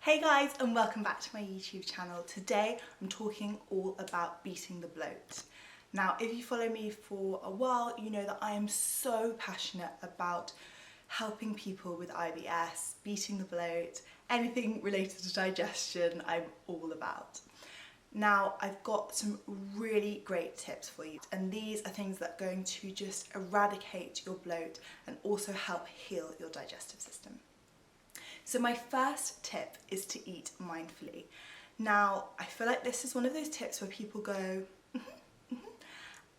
Hey guys, and welcome back to my YouTube channel. Today I'm talking all about beating the bloat. Now, if you follow me for a while, you know that I am so passionate about helping people with IBS, beating the bloat, anything related to digestion, I'm all about. Now, I've got some really great tips for you, and these are things that are going to just eradicate your bloat and also help heal your digestive system. So my first tip is to eat mindfully. Now, I feel like this is one of those tips where people go,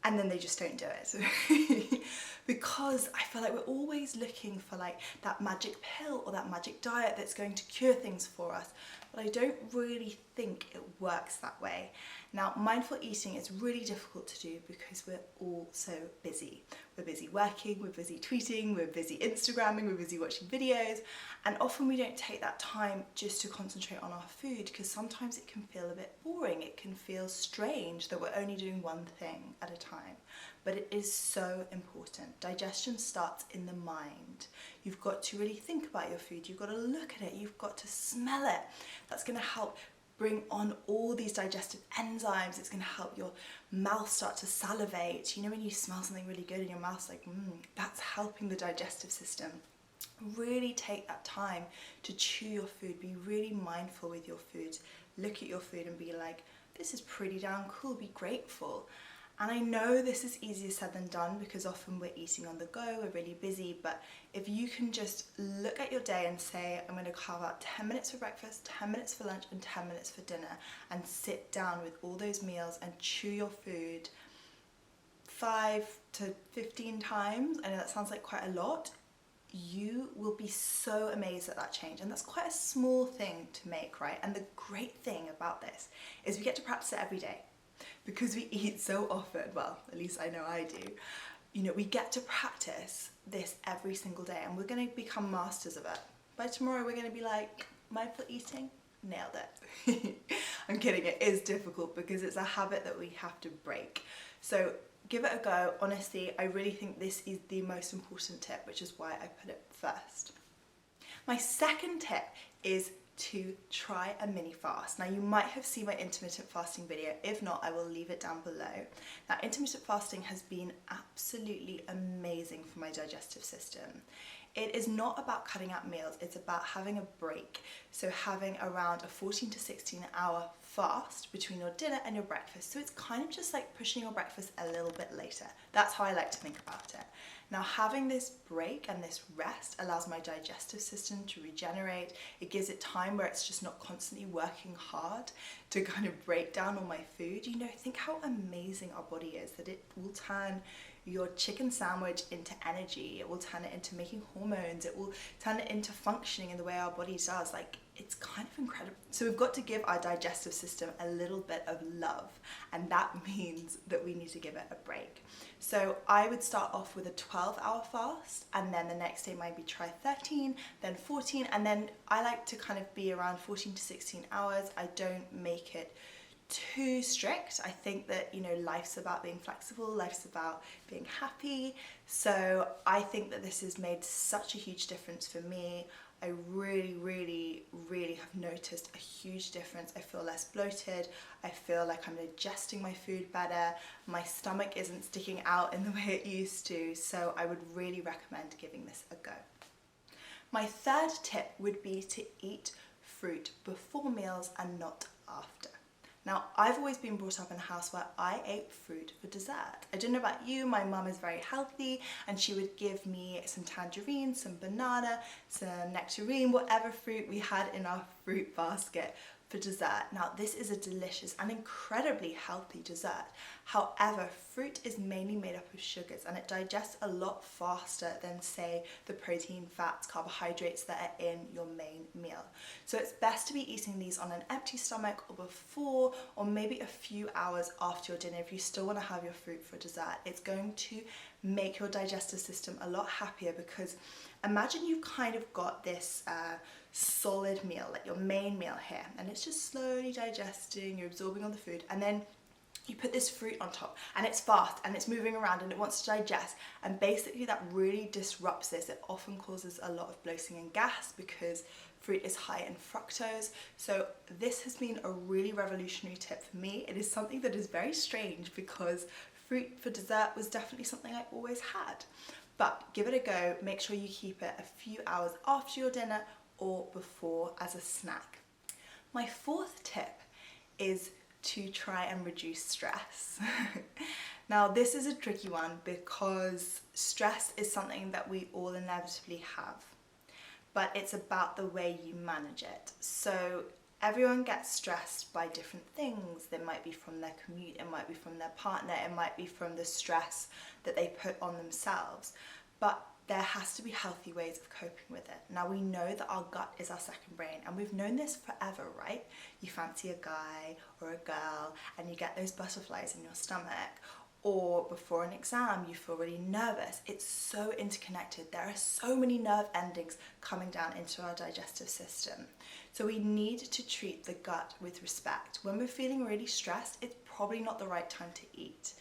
and then they just don't do it. Because I feel like we're always looking for like that magic pill or that magic diet that's going to cure things for us. But I don't really think it works that way. Now, mindful eating is really difficult to do because we're all so busy. We're busy working, we're busy tweeting, we're busy Instagramming, we're busy watching videos, and often we don't take that time just to concentrate on our food because sometimes it can feel a bit boring. It can feel strange that we're only doing one thing at a time. But it is so important. Digestion starts in the mind. You've got to really think about your food. You've got to look at it. You've got to smell it. That's going to help bring on all these digestive enzymes. It's going to help your mouth start to salivate. You know when you smell something really good in your mouth, like, that's helping the digestive system. Really take that time to chew your food. Be really mindful with your food. Look at your food and be like, this is pretty damn cool. Be grateful. And I know this is easier said than done because often we're eating on the go, we're really busy, but if you can just look at your day and say, I'm going to carve out 10 minutes for breakfast, 10 minutes for lunch and 10 minutes for dinner, and sit down with all those meals and chew your food 5 to 15 times, I know that sounds like quite a lot, you will be so amazed at that change. And that's quite a small thing to make, right? And the great thing about this is we get to practice it every day. Because we eat so often, well, at least I know I do, you know, we get to practice this every single day and we're going to become masters of it. By tomorrow we're going to be like, mindful eating, nailed it. I'm kidding, it is difficult because it's a habit that we have to break. So give it a go. Honestly, I really think this is the most important tip, which is why I put it first. My second tip is to try a mini fast. Now, you might have seen my intermittent fasting video. If not, I will leave it down below. Now, intermittent fasting has been absolutely amazing for my digestive system. It is not about cutting out meals, it's about having a break. So having around a 14 to 16 hour fast between your dinner and your breakfast. So it's kind of just like pushing your breakfast a little bit later. That's how I like to think about it. Now, having this break and this rest allows my digestive system to regenerate. It gives it time where it's just not constantly working hard to kind of break down all my food. You know, think how amazing our body is, that it will turn your chicken sandwich into energy. It will turn it into making hormones. It will turn it into functioning in the way our body does. Like, it's kind of incredible. So we've got to give our digestive system a little bit of love, and that means that we need to give it a break. So I would start off with a 12-hour fast, and then the next day maybe try 13, then 14, and then I like to kind of be around 14 to 16 hours. I don't make it too strict. I think that, you know, life's about being flexible, life's about being happy. So I think that this has made such a huge difference for me. I really have noticed a huge difference. I feel less bloated. I feel like I'm digesting my food better. My stomach isn't sticking out in the way it used to. So I would really recommend giving this a go. My third tip would be to eat fruit before meals and not after. Now, I've always been brought up in a house where I ate fruit for dessert. I don't know about you, my mum is very healthy and she would give me some tangerine, some banana, some nectarine, whatever fruit we had in our fruit basket for dessert. Now, this is a delicious and incredibly healthy dessert. However, fruit is mainly made up of sugars and it digests a lot faster than, say, the protein, fats, carbohydrates that are in your main meal. So it's best to be eating these on an empty stomach or before, or maybe a few hours after your dinner if you still want to have your fruit for dessert. It's going to make your digestive system a lot happier because imagine you've kind of got this solid meal, like your main meal here, and it's just slowly digesting, you're absorbing all the food, and then you put this fruit on top and it's fast and it's moving around and it wants to digest, and basically that really disrupts this. It often causes a lot of bloating and gas because Fruit is high in fructose. So this has been a really revolutionary tip for me. It is something that is very strange because fruit for dessert was definitely something I always had. But give it a go. Make sure you keep it a few hours after your dinner or before as a snack. My fourth tip is to try and reduce stress. Now this is a tricky one because stress is something that we all inevitably have, but it's about the way you manage it. So everyone gets stressed by different things. It might be from their commute, it might be from their partner, it might be from the stress that they put on themselves. But there has to be healthy ways of coping with it. Now we know that our gut is our second brain, and we've known this forever, right? You fancy a guy or a girl and you get those butterflies in your stomach, or before an exam you feel really nervous. It's so interconnected. There are so many nerve endings coming down into our digestive system. So we need to treat the gut with respect. When we're feeling really stressed, it's probably not the right time to eat.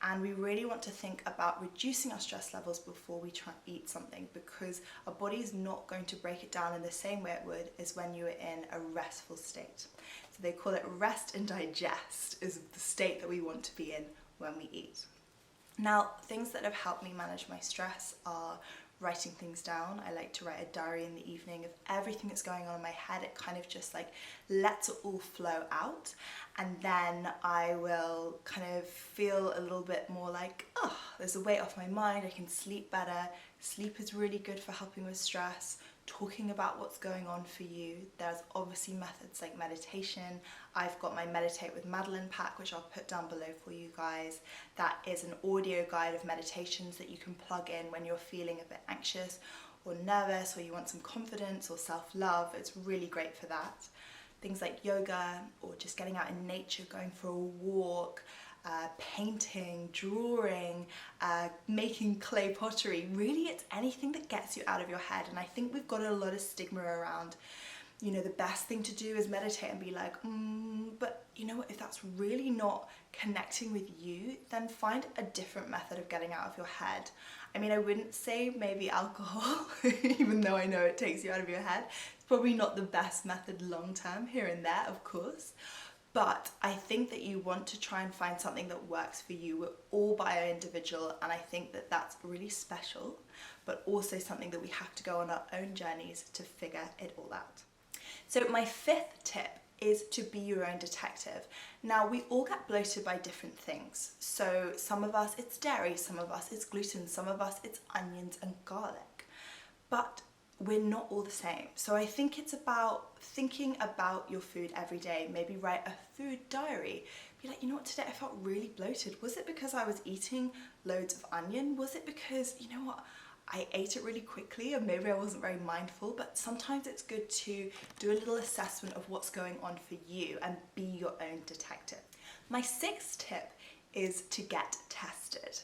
And we really want to think about reducing our stress levels before we try and eat something, because our body is not going to break it down in the same way it would as when you were in a restful state. So they call it rest and digest is the state that we want to be in when we eat. Now, things that have helped me manage my stress are writing things down. I like to write a diary in the evening of everything that's going on in my head. It kind of just like lets it all flow out, and then I will kind of feel a little bit more like, oh, there's a weight off my mind, I can sleep better. Sleep is really good for helping with stress. Talking about what's going on for you. There's obviously methods like meditation. I've got my Meditate with Madeleine pack, which I'll put down below for you guys. That is an audio guide of meditations that you can plug in when you're feeling a bit anxious or nervous, or you want some confidence or self-love. It's really great for that. Things like yoga, or just getting out in nature, going for a walk, painting, drawing, making clay pottery. Really, it's anything that gets you out of your head. And I think we've got a lot of stigma around, you know, the best thing to do is meditate and be like, but you know what, if that's really not connecting with you, then find a different method of getting out of your head. I mean, I wouldn't say maybe alcohol, even though I know it takes you out of your head. It's probably not the best method long term, here and there, of course. But I think that you want to try and find something that works for you. We're all bio-individual, and I think that that's really special, but also something that we have to go on our own journeys to figure it all out. So my fifth tip is to be your own detective. Now, we all get bloated by different things. So some of us it's dairy, some of us it's gluten, some of us it's onions and garlic. But we're not all the same. So I think it's about thinking about your food every day. Maybe write a food diary. Be like, you know what, today I felt really bloated. Was it because I was eating loads of onion? Was it because, you know what, I ate it really quickly, and maybe I wasn't very mindful? But sometimes it's good to do a little assessment of what's going on for you and be your own detective. My sixth tip is to get tested.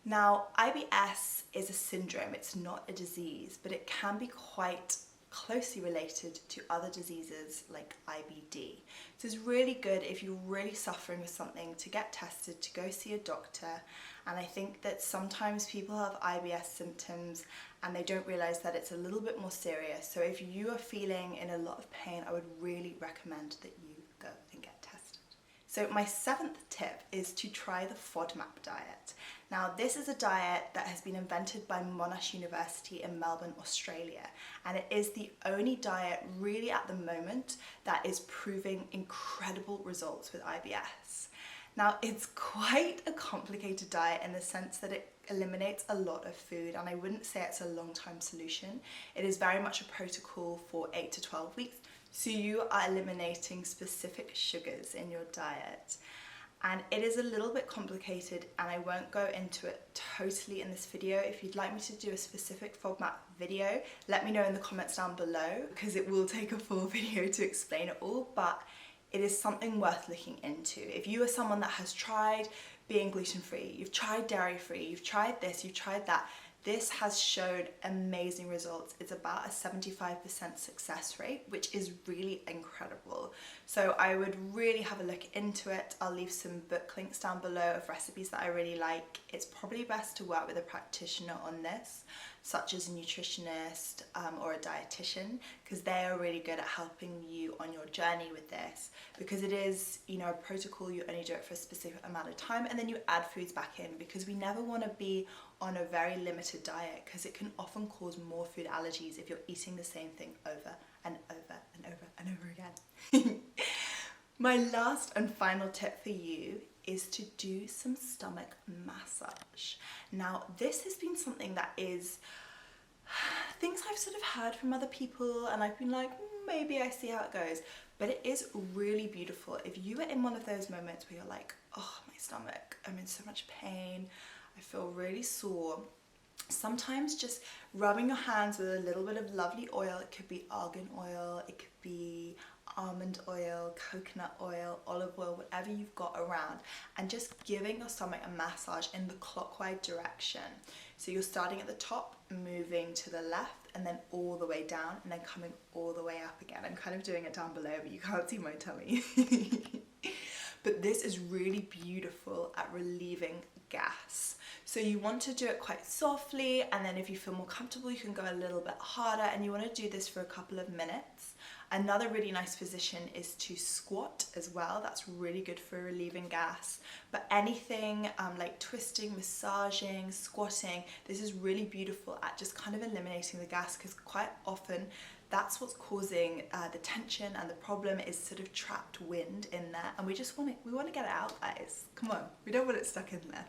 Now, IBS is a syndrome, it's not a disease, but it can be quite closely related to other diseases like IBD. So it's really good if you're really suffering with something to get tested, to go see a doctor. And I think that sometimes people have IBS symptoms and they don't realize that it's a little bit more serious. So if you are feeling in a lot of pain, I would really recommend that you go and get tested. So my seventh tip is to try the FODMAP diet. Now, this is a diet that has been invented by Monash University in Melbourne, Australia, and it is the only diet really at the moment that is proving incredible results with IBS. Now, it's quite a complicated diet in the sense that it eliminates a lot of food, and I wouldn't say it's a long-term solution. It is very much a protocol for 8 to 12 weeks. So you are eliminating specific sugars in your diet. And it is a little bit complicated, and I won't go into it totally in this video. If you'd like me to do a specific FODMAP video, let me know in the comments down below, because it will take a full video to explain it all, but it is something worth looking into. If you are someone that has tried being gluten-free, you've tried dairy-free, you've tried this, you've tried that, this has showed amazing results. It's about a 75% success rate, which is really incredible. incredible. So I would really have a look into it. I'll leave some book links down below of recipes that I really like. It's probably best to work with a practitioner on this, such as a nutritionist or a dietitian, because they are really good at helping you on your journey with this, because it is, you know, a protocol. You only do it for a specific amount of time and then you add foods back in, because we never want to be on a very limited diet, because it can often cause more food allergies if you're eating the same thing over and over and over and over again. My last and final tip for you is to do some stomach massage. Now, this has been something that is things I've sort of heard from other people, and I've been like, maybe I see how it goes, but it is really beautiful. If you are in one of those moments where you're like, oh, my stomach, I'm in so much pain, I feel really sore, sometimes just rubbing your hands with a little bit of lovely oil, it could be argan oil, it could be almond oil, coconut oil, olive oil, whatever you've got around, and just giving your stomach a massage in the clockwise direction. So you're starting at the top, moving to the left, and then all the way down, and then coming all the way up again. I'm kind of doing it down below, but you can't see my tummy. But this is really beautiful at relieving gas. So you want to do it quite softly, and then if you feel more comfortable, you can go a little bit harder, and you want to do this for a couple of minutes. Another really nice position is to squat as well. That's really good for relieving gas. But anything like twisting, massaging, squatting, this is really beautiful at just kind of eliminating the gas, because quite often that's what's causing the tension, and the problem is sort of trapped wind in there, and we want to get it out, guys. Come on, we don't want it stuck in there.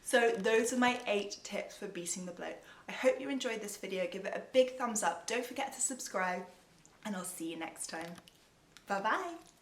So those are my 8 tips for beating the bloat. I hope you enjoyed this video. Give it a big thumbs up. Don't forget to subscribe, and I'll see you next time. Bye bye.